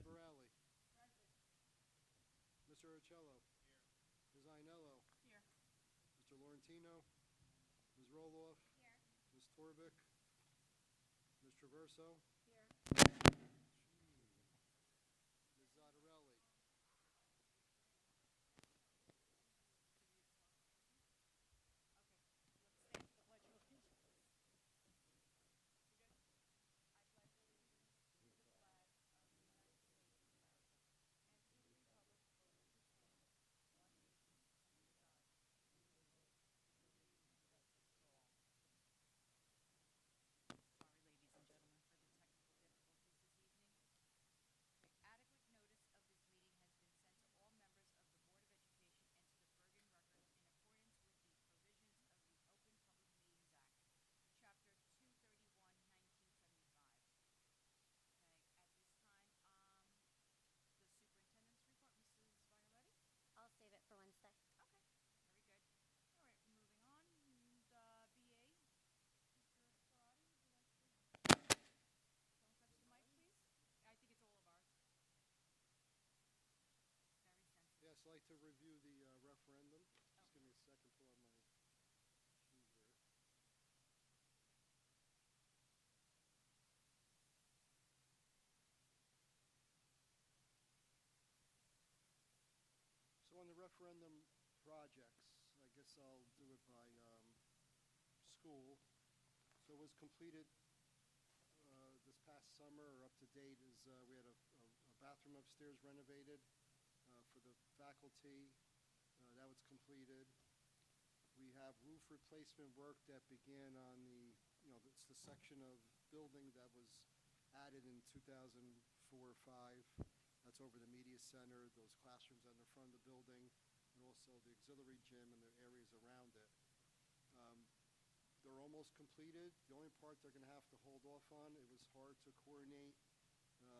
Barali. Mr. Urcello. Ms. Ainello. Here. Mr. Laurentino. Ms. Roloff. Here. Ms. Torvik. Ms. Traverso. Here. Ms. Zottarelli. Okay, let's stand for the Pledge of Allegiance. You good? I pledge allegiance to the flag of the United States of America and to the republic for which it stands, one nation, under God, indivisible, with liberty and justice for all. Sorry, ladies and gentlemen, for the technical difficulties this evening. Okay, adequate notice of this meeting has been sent to all members of the Board of Education and to the Bergen Record in accordance with the provisions of the Open Public Meetings Act, Chapter 231, 1975. Okay, at this time, the superintendent's report, Mrs. Violetti? I'll save it for Wednesday. Okay, very good. All right, moving on. BA, Mr. Parati, would you like to? Don't touch the mic, please. I think it's all of ours. It's very sensitive. Yes, I'd like to review the referendum. Just give me a second, pull out my sheet here. So on the referendum projects, I guess I'll do it by school. So it was completed this past summer, or up to date, is we had a bathroom upstairs renovated for the faculty. That was completed. We have roof replacement work that began on it's the section of building that was added in 2004 or 5. That's over the media center, those classrooms on the front of the building, and also the auxiliary gym and the areas around it. They're almost completed. The only part they're going to have to hold off on, it was hard to coordinate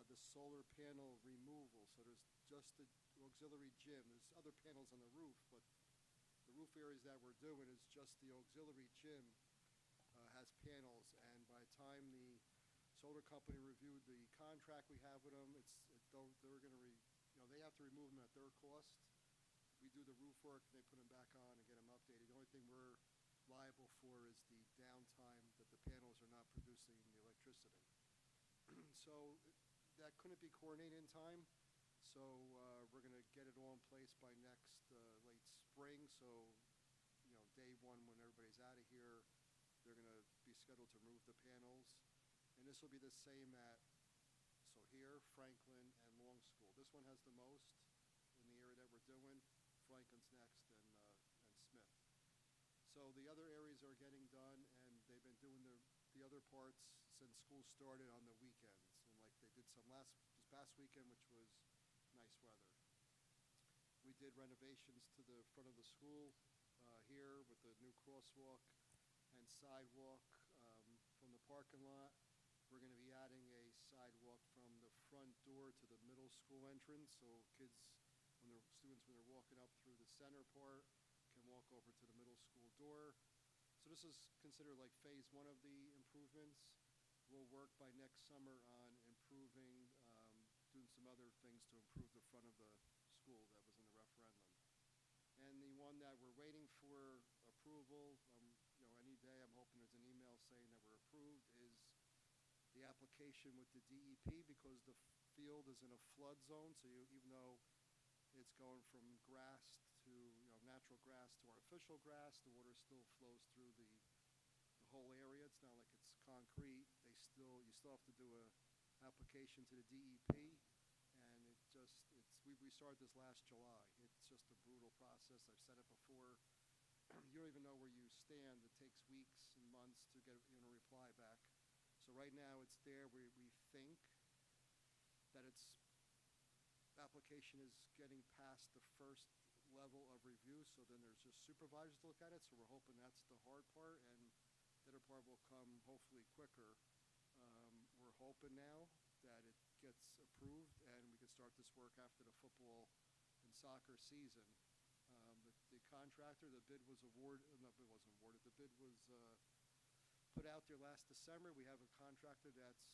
the solar panel removal. So there's just the auxiliary gym. There's other panels on the roof, but the roof areas that we're doing is just the auxiliary gym has panels. And by the time the solar company reviewed the contract we have with them, they're going to they have to remove them at their cost. We do the roof work, and they put them back on and get them updated. The only thing we're liable for is the downtime that the panels are not producing the electricity. So that couldn't be coordinated in time. So we're going to get it all in place by next late spring. So, day one when everybody's out of here, they're going to be scheduled to remove the panels. And this will be the same here, Franklin and Long School. This one has the most in the area that we're doing. Franklin's next, and Smith. So the other areas are getting done, and they've been doing the other parts since school started on the weekends. And like they did some this past weekend, which was nice weather. We did renovations to the front of the school here with the new crosswalk and sidewalk from the parking lot. We're going to be adding a sidewalk from the front door to the middle school entrance, so students, when they're walking up through the center part, can walk over to the middle school door. So this is considered like phase one of the improvements. We'll work by next summer on improving, doing some other things to improve the front of the school that was in the referendum. And the one that we're waiting for approval, any day I'm hoping there's an email saying that we're approved, is the application with the DEP, because the field is in a flood zone. So even though it's going from grass to natural grass to artificial grass, the water still flows through the whole area. It's not like it's concrete. You still have to do a application to the DEP, and we started this last July. It's just a brutal process. I've said it before. You don't even know where you stand. It takes weeks and months to get a reply back. So right now it's there. We think that its application is getting past the first level of review, so then there's just supervisors to look at it. So we're hoping that's the hard part, and the other part will come hopefully quicker. We're hoping now that it gets approved and we can start this work after the football and soccer season. The contractor, the bid was awarded. No, it wasn't awarded. The bid was put out there last December. We have a contractor that's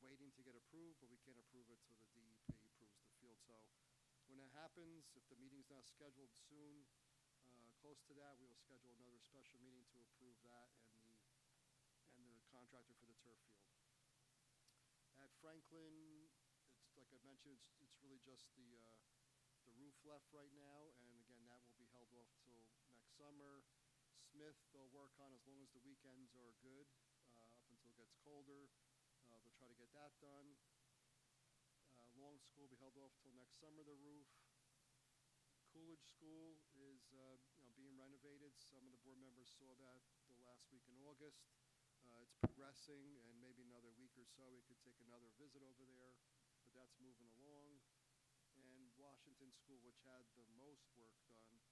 waiting to get approved, but we can't approve it till the DEP approves the field. So when that happens, if the meeting's not scheduled soon, close to that, we will schedule another special meeting to approve that and the contractor for the turf field. At Franklin, it's like I mentioned, it's really just the roof left right now, and again, that will be held off till next summer. Smith, they'll work on as long as the weekends are good, up until it gets colder. They'll try to get that done. Long School will be held off till next summer, the roof. Coolidge School is being renovated. Some of the board members saw that the last week in August. It's progressing, and maybe another week or so we could take another visit over there, but that's moving along. And Washington School, which had the most work done,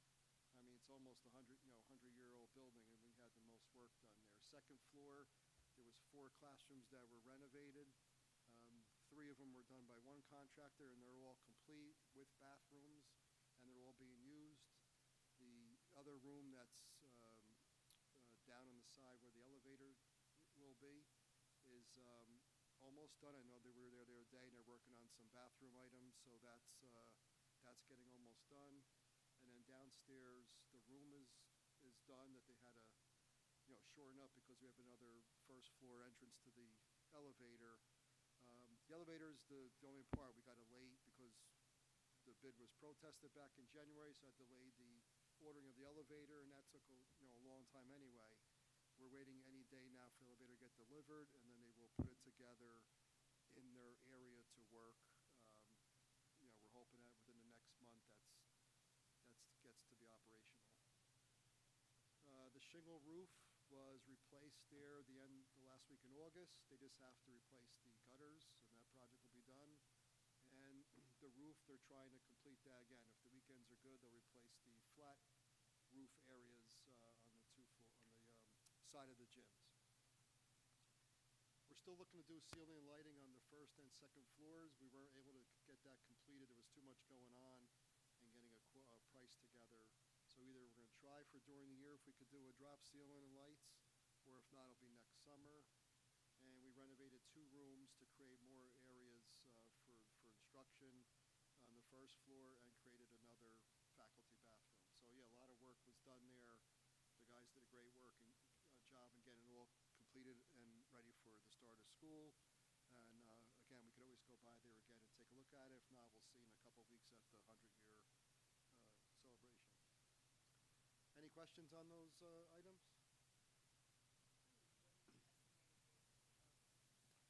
I mean, it's almost a 100-year-old building, and we had the most work done there. Second floor, there was 4 classrooms that were renovated. 3 of them were done by one contractor, and they're all complete with bathrooms, and they're all being used. The other room that's down on the side where the elevator will be is almost done. I know they were there the other day, and they're working on some bathroom items, so that's getting almost done. And then downstairs, the room is done that they had to shorten up because we have another first floor entrance to the elevator. The elevator is the only part we got it late because the bid was protested back in January, so I delayed the ordering of the elevator, and that took a long time anyway. We're waiting any day now for the elevator to get delivered, and then they will put it together in their area to work. We're hoping that within the next month that gets to be operational. The shingle roof was replaced there the last week in August. They just have to replace the gutters, and that project will be done. And the roof, they're trying to complete that again. If the weekends are good, they'll replace the flat roof areas on the side of the gyms. We're still looking to do ceiling and lighting on the first and second floors. We weren't able to get that completed. There was too much going on and getting a price together. So either we're going to try for during the year if we could do a drop ceiling and lights, or if not, it'll be next summer. And we renovated 2 rooms to create more areas for instruction on the first floor and created another faculty bathroom. So yeah, a lot of work was done there. The guys did a great job in getting it all completed and ready for the start of school. And again, we could always go by there again and take a look at it. If not, we'll see in a couple of weeks at the 100-year celebration. Any questions on those items?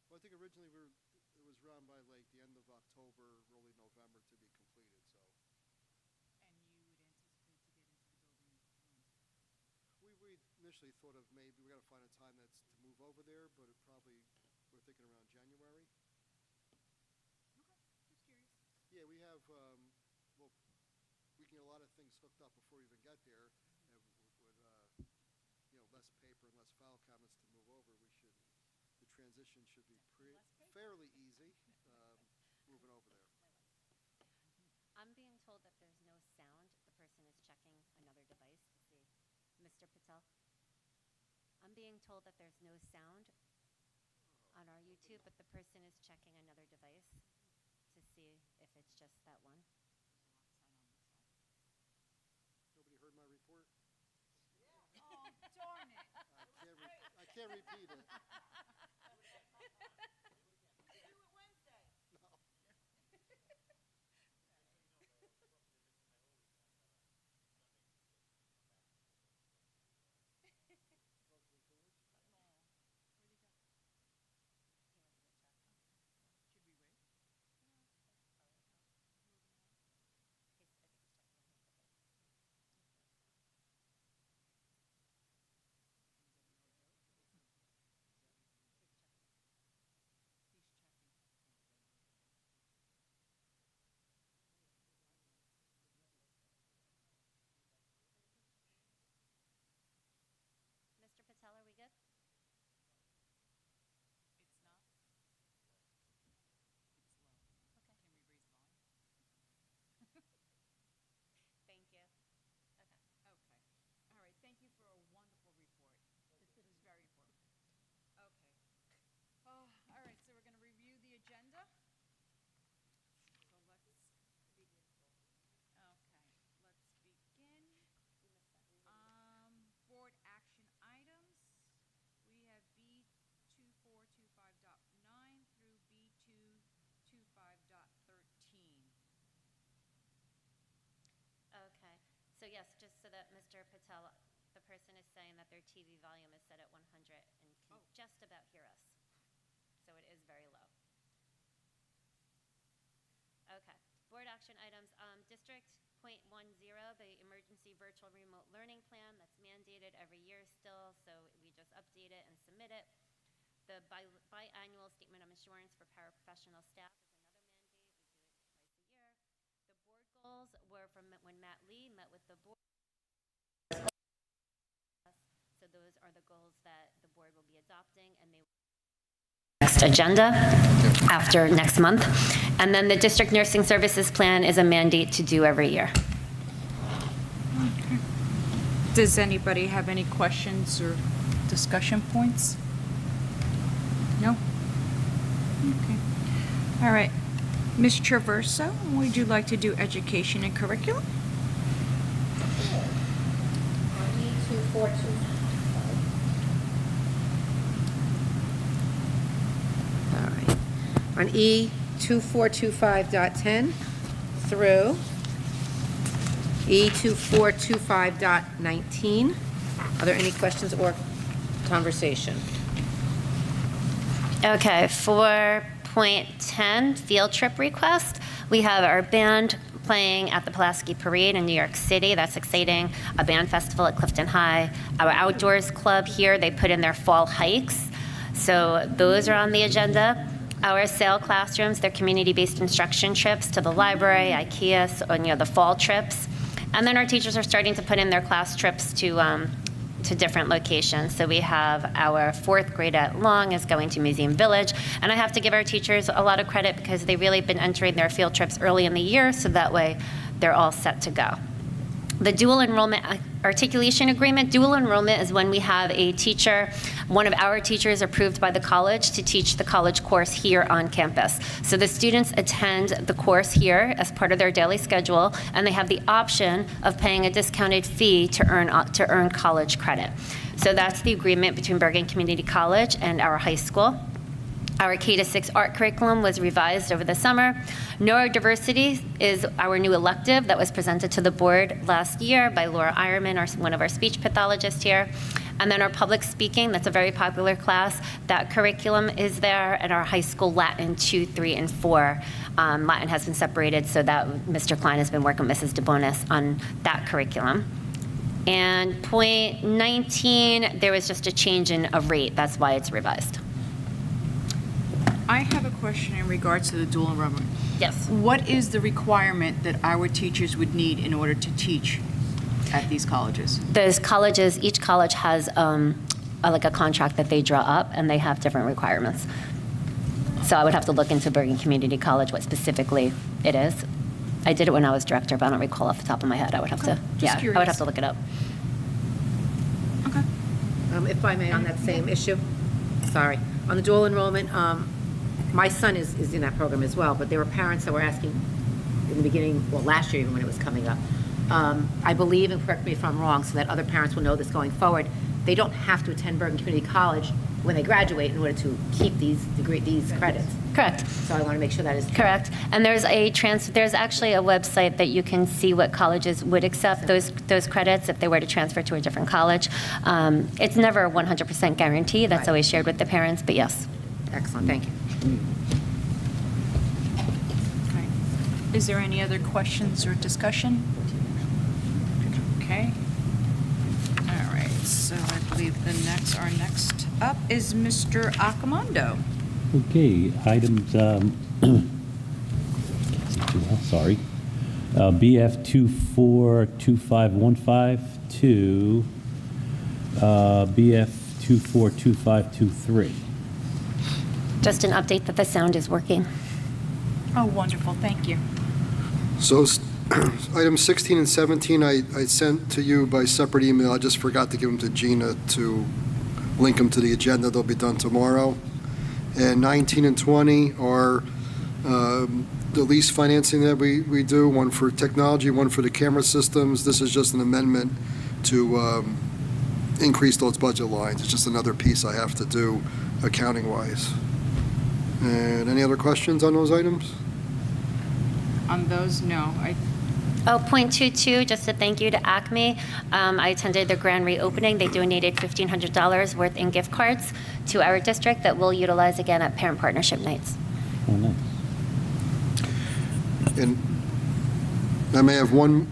Well, I think originally it was around by like the end of October, early November to be completed. So. And you would anticipate to get into the building when? We initially thought of maybe we got to find a time that's to move over there, but we're thinking around January. Okay, just curious. Yeah, we have we can get a lot of things hooked up before we even get there, and with less paper and less file cabinets to move over, the transition should be fairly easy moving over there. I'm being told that there's no sound. The person is checking another device to see. Mr. Patel? I'm being told that there's no sound on our YouTube, but the person is checking another device to see if it's just that one. Nobody heard my report? Oh, darn it. I can't repeat it. just so that Mr. Patel, the person is saying that their TV volume is set at 100 and can just about hear us. So it is very low. Okay, board action items. District .10, the emergency virtual remote learning plan, that's mandated every year still, so we just update it and submit it. The biannual statement of insurance for paraprofessional staff is another mandate. We do it twice a year. The board goals were from when Matt Lee met with the board. So those are the goals that the board will be adopting, and they next agenda after next month. And then the district nursing services plan is a mandate to do every year. Okay. Does anybody have any questions or discussion points? No? Okay. All right. Ms. Traverso, would you like to do education and curriculum? All right. On E2425.10 through E2425.19, are there any questions or conversation? Okay, for .10, field trip request, we have our band playing at the Pulaski Parade in New York City. That's exciting. A band festival at Clifton High. Our outdoors club here, they put in their fall hikes. So those are on the agenda. Our SAIL classrooms, they're community-based instruction trips to the library, IKEA, so, the fall trips. And then our teachers are starting to put in their class trips to different locations. So we have our 4th grade at Long is going to Museum Village. And I have to give our teachers a lot of credit because they've really been entering their field trips early in the year, so that way they're all set to go. The dual enrollment articulation agreement, dual enrollment is when we have a teacher, one of our teachers approved by the college to teach the college course here on campus. So the students attend the course here as part of their daily schedule, and they have the option of paying a discounted fee to earn college credit. So that's the agreement between Bergen Community College and our high school. Our K-6 art curriculum was revised over the summer. Neurodiversity is our new elective that was presented to the board last year by Laura Ironman, one of our speech pathologists here. And then our public speaking, that's a very popular class. That curriculum is there, and our high school Latin 2, 3, and 4. Latin has been separated, so that Mr. Klein has been working with Mrs. DeBonis on that curriculum. And point 19, there was just a change in a rate. That's why it's revised. I have a question in regards to the dual enrollment. Yes. What is the requirement that our teachers would need in order to teach at these colleges? Those colleges, each college has like a contract that they draw up, and they have different requirements. So I would have to look into Bergen Community College what specifically it is. I did it when I was director, but I don't recall off the top of my head. I would have to, Just I curious. would have to look it up. Okay. If I may, on that same issue, sorry. On the dual enrollment, my son is in that program as well, but there were parents that were asking in the beginning, well, last year even when it was coming up. I believe, and correct me if I'm wrong, so that other parents will know this going forward, they don't have to attend Bergen Community College when they graduate in order to keep these credits. Correct. So I want to make sure that is Correct. And there's actually a website that you can see what colleges would accept those credits if they were to transfer to a different college. It's never a 100% guarantee. That's Right. always shared with the parents, but yes. Excellent, thank you. Okay. Is there any other questions or discussion? Okay. All right, so I believe our next up is Mr. Accomando. Okay, items, sorry. BF 242515 to BF 242523. Just an update that the sound is working. Oh, wonderful, thank you. So items 16 and 17, I sent to you by separate email. I just forgot to give them to Gina to link them to the agenda. They'll be done tomorrow. And 19 and 20 are the lease financing that we do, one for technology, one for the camera systems. This is just an amendment to increase those budget lines. It's just another piece I have to do accounting-wise. And any other questions on those items? On those, no. Oh, .22, just a thank you to Acme. I attended their grand reopening. They donated $1,500 worth in gift cards to our district that we'll utilize again at parent partnership nights. Oh, nice. And I may have one,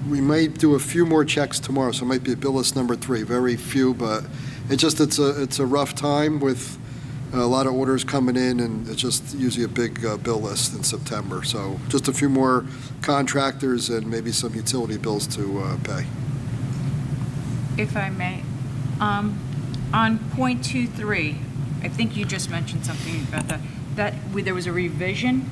we may do a few more checks tomorrow, so it might be a bill list number 3, very few, but it's a rough time with a lot of orders coming in, and it's just usually a big bill list in September. So just a few more contractors and maybe some utility bills to pay. If I may, on .23, I think you just mentioned something about there was a revision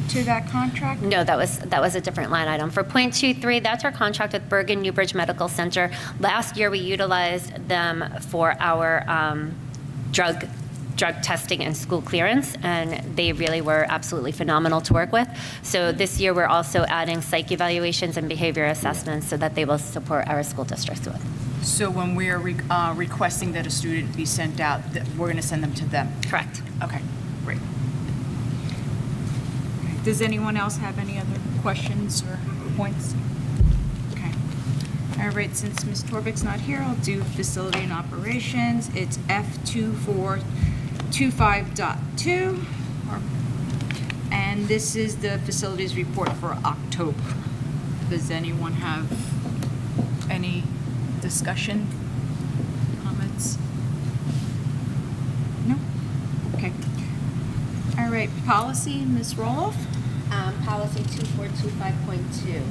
to that contract? No, that was a different line item. For .23, that's our contract with Bergen Newbridge Medical Center. Last year, we utilized them for our drug testing and school clearance, and they really were absolutely phenomenal to work with. So this year, we're also adding psych evaluations and behavior assessments so that they will support our school districts with. So when we are requesting that a student be sent out, we're going to send them to them? Correct. Okay, great. Okay. Does anyone else have any other questions or points? Okay. All right, since Ms. Torbeck's not here, I'll do facility and operations. It's F2425.2, and this is the facilities report for October. Does anyone have any discussion, comments? No? Okay. All right, policy, Ms. Roloff? Policy 2425.2.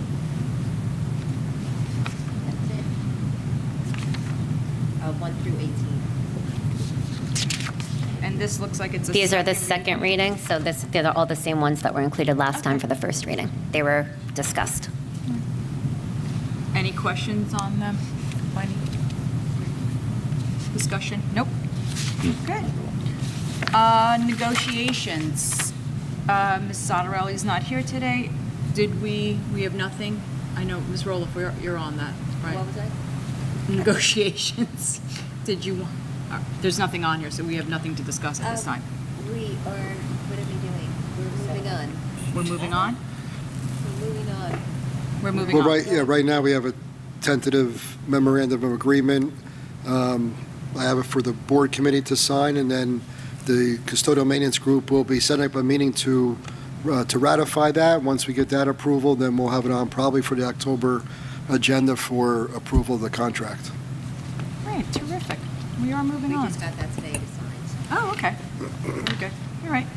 That's it. 1 through 18. And this looks like it's a These are the second reading, so they're all the same ones that were included last time for the first reading. They were discussed. Any questions on them? Any discussion? Nope. Good. Negotiations. Ms. Sotarelli's not here today. We have nothing? I know, Ms. Roloff, you're on that, right? What was that? Negotiations. Did you, there's nothing on here, so we have nothing to discuss at this time. What are we doing? We're moving on. We're moving on? We're moving on. We're moving Well, on. right now we have a tentative memorandum of agreement. I have it for the board committee to sign, and then the custodial maintenance group will be setting up a meeting to ratify that. Once we get that approval, then we'll have it on probably for the October agenda for approval of the contract. Great, terrific. We are moving We on. just got that today to sign. Oh, okay. Very good. All right.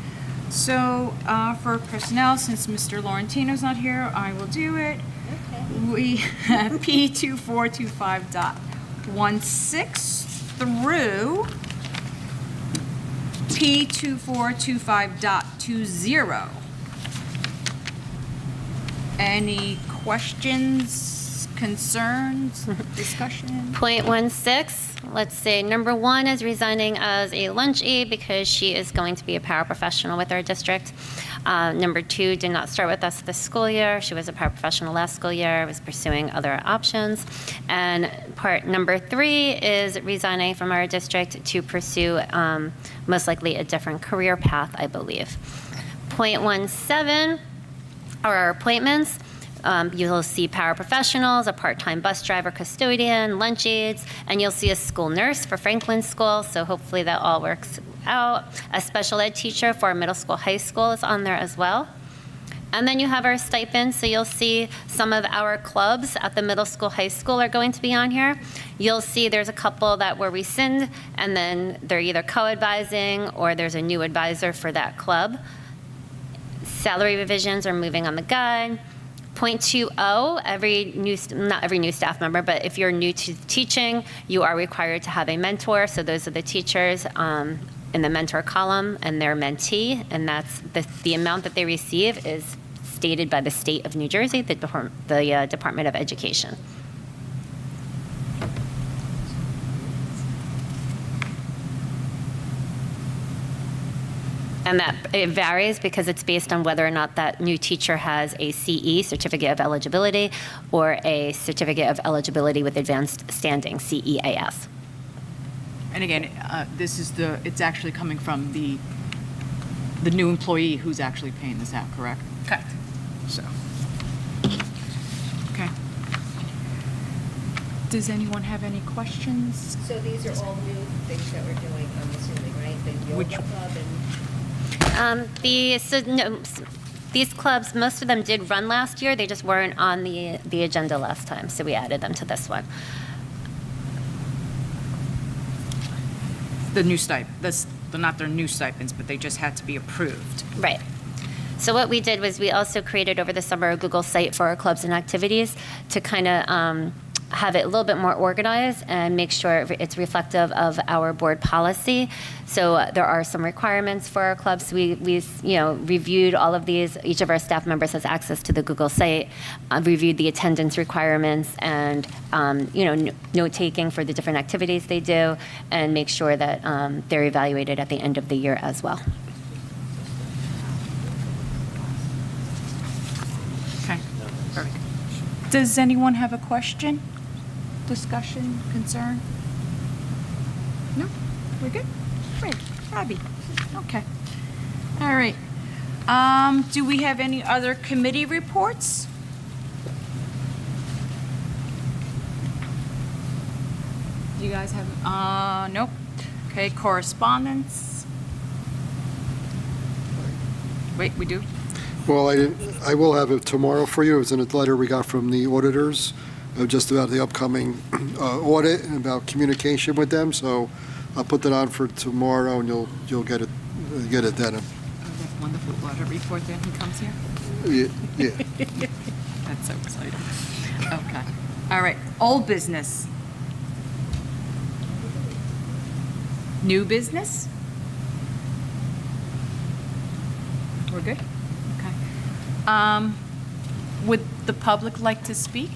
So for personnel, since Mr. Laurentino's not here, I will do it. Okay. We have P2425.16 through P2425.20. Any questions, concerns, discussion? .16, let's see, number 1 is resigning as a lunch aide because she is going to be a paraprofessional with our district. Number 2 did not start with us this school year. She was a paraprofessional last school year, was pursuing other options. And number 3 is resigning from our district to pursue most likely a different career path, I believe. .17 are our appointments. You'll see paraprofessionals, a part-time bus driver, custodian, lunch aides, and you'll see a school nurse for Franklin School, so hopefully that all works out. A special ed teacher for our middle school, high school is on there as well. And then you have our stipends, so you'll see some of our clubs at the middle school, high school are going to be on here. You'll see there's a couple that were rescind, and then they're either co-advising or there's a new advisor for that club. Salary revisions are moving on the guide. .20, not every new staff member, but if you're new to teaching, you are required to have a mentor. So those are the teachers in the mentor column and their mentee, and that's the amount that they receive is stated by the state of New Jersey, the Department of Education. And that it varies because it's based on whether or not that new teacher has a CE, Certificate of Eligibility, or a Certificate of Eligibility with Advanced Standing, CEAS. And again, it's actually coming from the new employee who's actually paying this out, correct? Correct. So. Does anyone have any questions? So these are all new things that we're doing, I'm assuming, right? The Which- yoga club and... These clubs, most of them did run last year. They just weren't on the agenda last time, so we added them to this one. The new stipend, not their new stipends, but they just had to be approved. Right. So what we did was we also created over the summer a Google site for our clubs and activities to kind of have it a little bit more organized and make sure it's reflective of our board policy. So there are some requirements for our clubs. We reviewed all of these. Each of our staff members has access to the Google site, reviewed the attendance requirements and, note-taking for the different activities they do, and make sure that they're evaluated at the end of the year as well. Okay, perfect. Does anyone have a question, discussion, concern? No? We're good? Great. Abby? Okay. All right. Do we have any other committee reports? Do you guys have, nope. Okay, correspondence? Wait, we do? Well, I will have it tomorrow for you. It was in a letter we got from the auditors, just about the upcoming audit and about communication with them, so I'll put that on for tomorrow, and you'll get it then. Oh, that wonderful letter report then he comes here? Yeah. That's so exciting. Okay. All right, old business. New business? We're good? Okay. Would the public like to speak?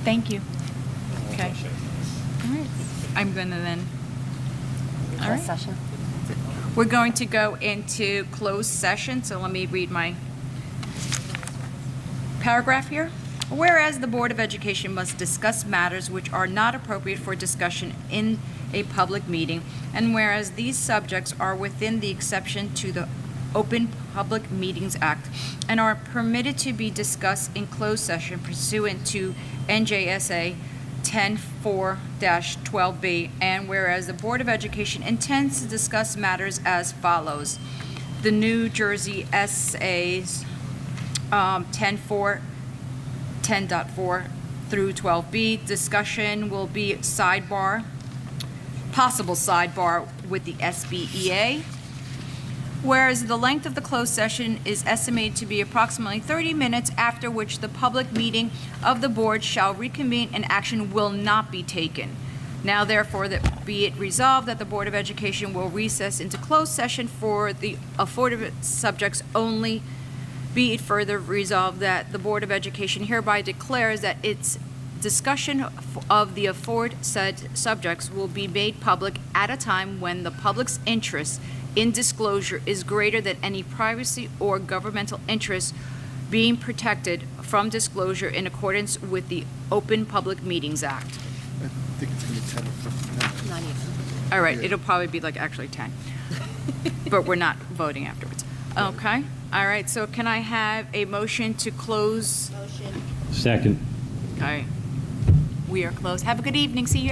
Thank you. Okay. All right. I'm gonna then, all right. Closed session. We're going to go into closed session, so let me read my paragraph here. Whereas the Board of Education must discuss matters which are not appropriate for discussion in a public meeting, and whereas these subjects are within the exception to the Open Public Meetings Act and are permitted to be discussed in closed session pursuant to NJSA 10-4-12B, and whereas the Board of Education intends to discuss matters as follows. The New Jersey SAs 10.4 through 12B. Discussion will be possible sidebar with the SBEA. Whereas the length of the closed session is estimated to be approximately 30 minutes, after which the public meeting of the board shall reconvene and action will not be taken. Now therefore that be it resolved that the Board of Education will recess into closed session for the afforded subjects only. Be it further resolved that the Board of Education hereby declares that its discussion of the aforesaid subjects will be made public at a time when the public's interest in disclosure is greater than any privacy or governmental interest being protected from disclosure in accordance with the Open Public Meetings Act. I think it's going to be 10 or 15. Not even. All right, Yeah. it'll probably be like actually 10. But we're not voting afterwards. Okay, all right, so can I have a motion to close? Second. Okay. We are closed. Have a good evening. See you.